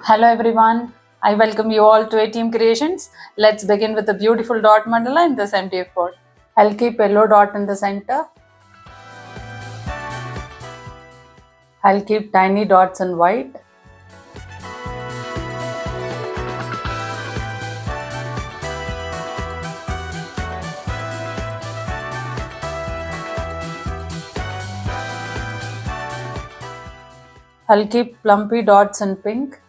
Hello everyone, I welcome you all to ATM Creations. Let's begin with the beautiful dot mandala in this MDF board. I'll keep yellow dot in the center. I'll keep tiny dots in white. I'll keep plumpy dots in pink.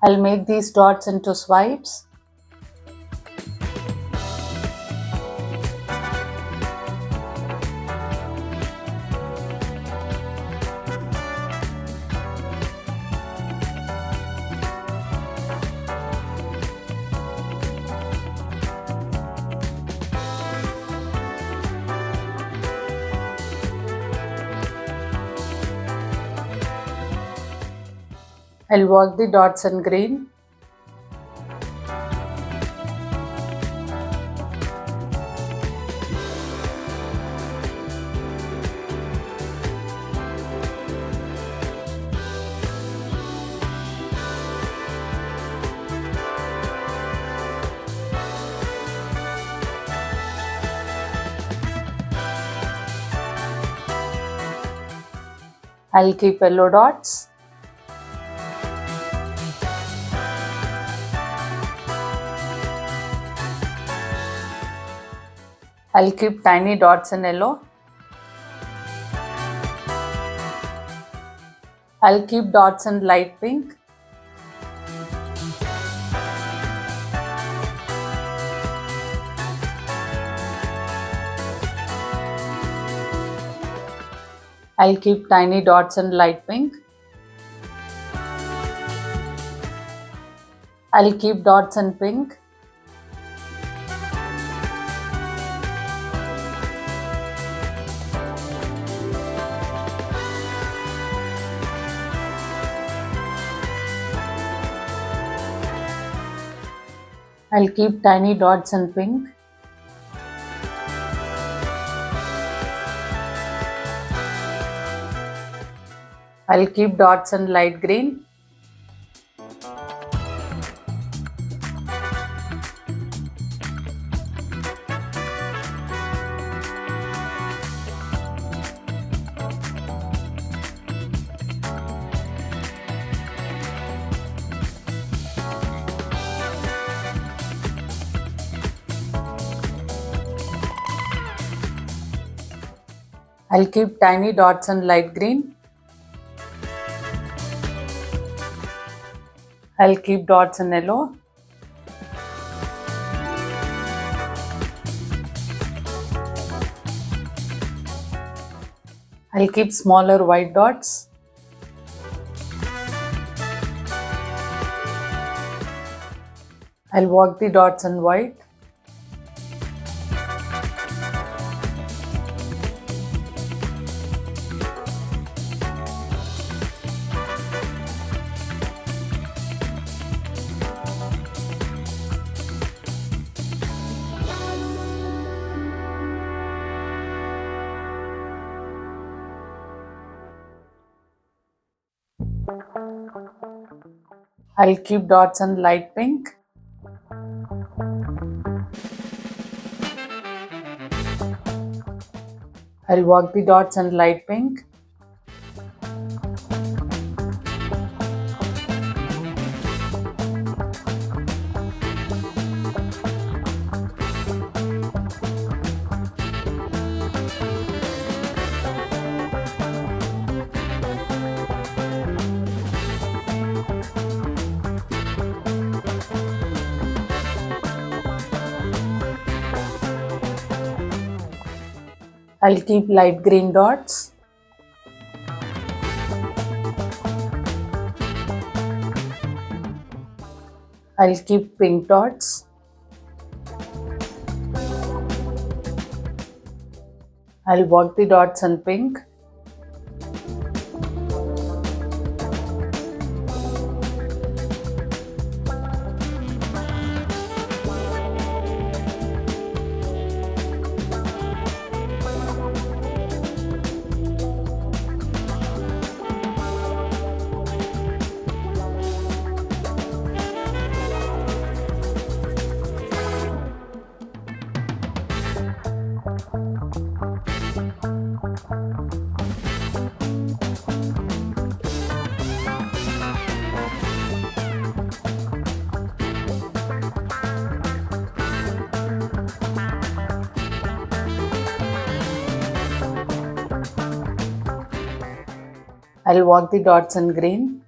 I'll make these dots into swipes. I'll work the dots in green. I'll keep yellow dots. I'll keep tiny dots in yellow. I'll keep dots in light pink. I'll keep tiny dots in light pink. I'll keep dots in pink. I'll keep tiny dots in pink. I'll keep dots in light green. I'll keep tiny dots in light green. I'll keep dots in yellow. I'll keep smaller white dots. I'll work the dots in white. I'll keep dots in light pink. I'll work the dots in light pink. I'll keep light green dots. I'll keep pink dots. I'll work the dots in pink. I'll work the dots in green.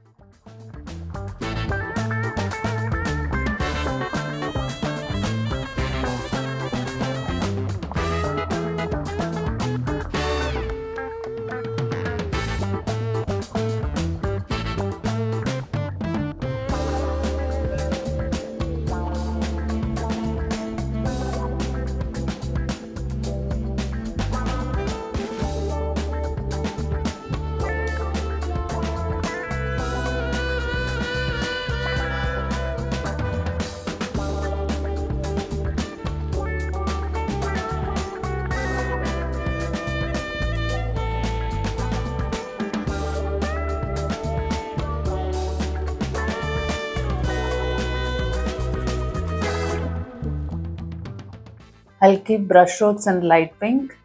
I'll keep brush strokes in light pink.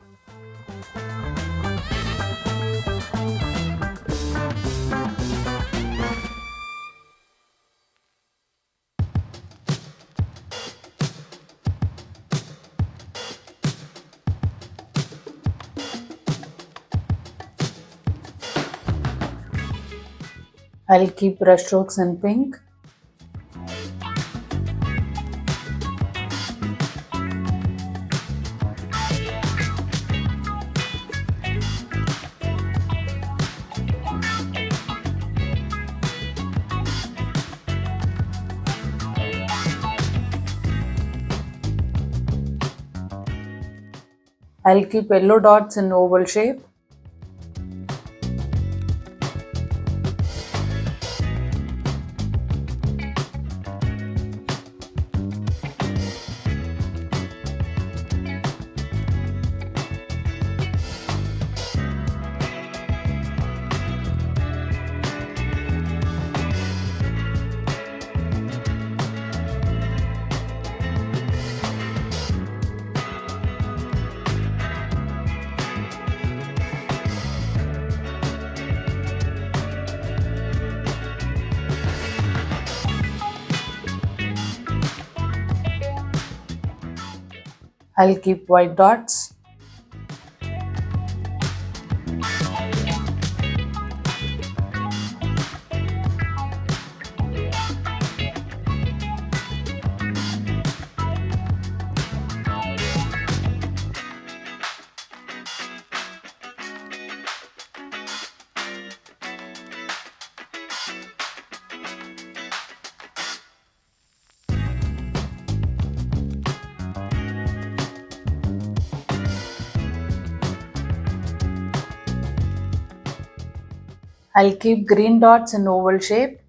I'll keep brush strokes in pink. I'll keep yellow dots in oval shape. I'll keep white dots. I'll keep green dots in oval shape.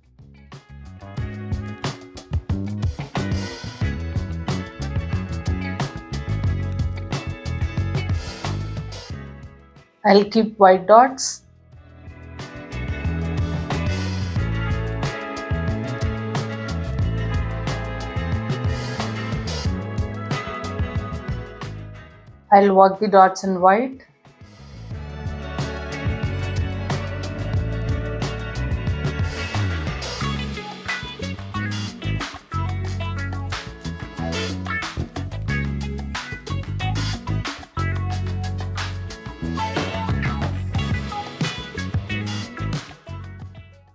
I'll keep white dots. I'll work the dots in white.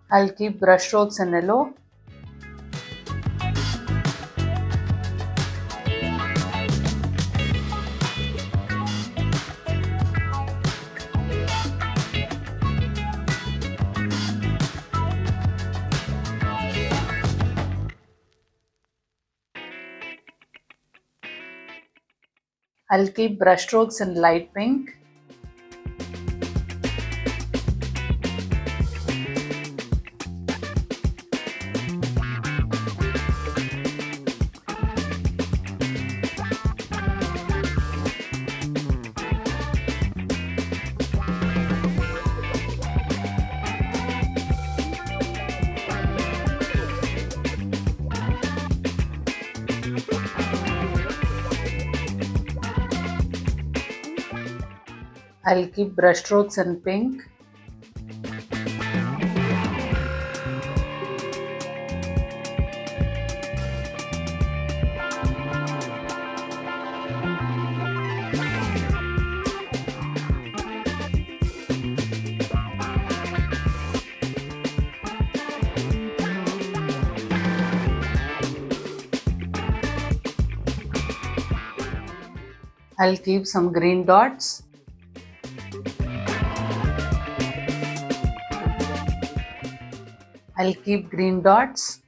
I'll keep brush strokes in yellow. I'll keep brush strokes in light pink. I'll keep brush strokes in pink. I'll keep some green dots. I'll keep green dots.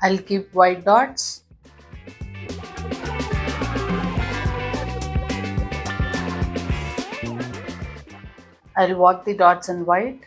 I'll keep white dots. I'll walk the dots in white.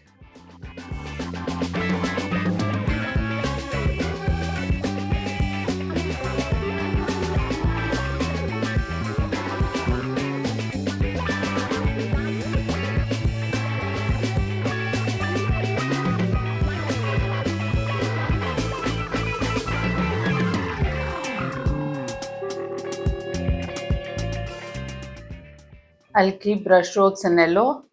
I'll keep brush strokes in yellow.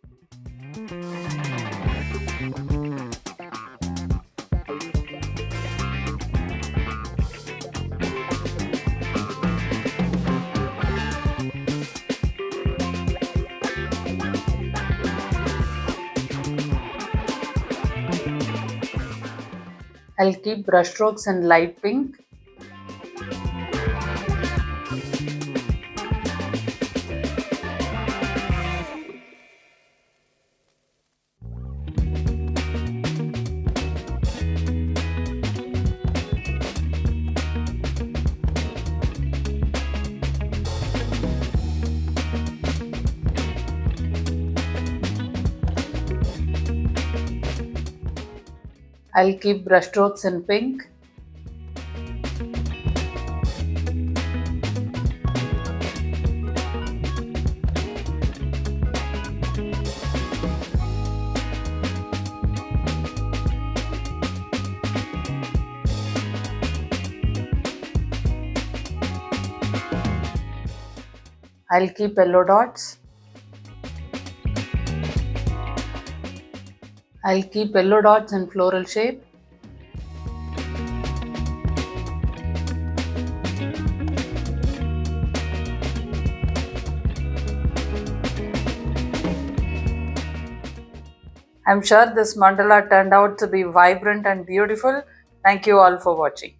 I'll keep brush strokes in light pink. I'll keep brush strokes in pink. I'll keep yellow dots. I'll keep yellow dots in floral shape. I'm sure this mandala turned out to be vibrant and beautiful. Thank you all for watching.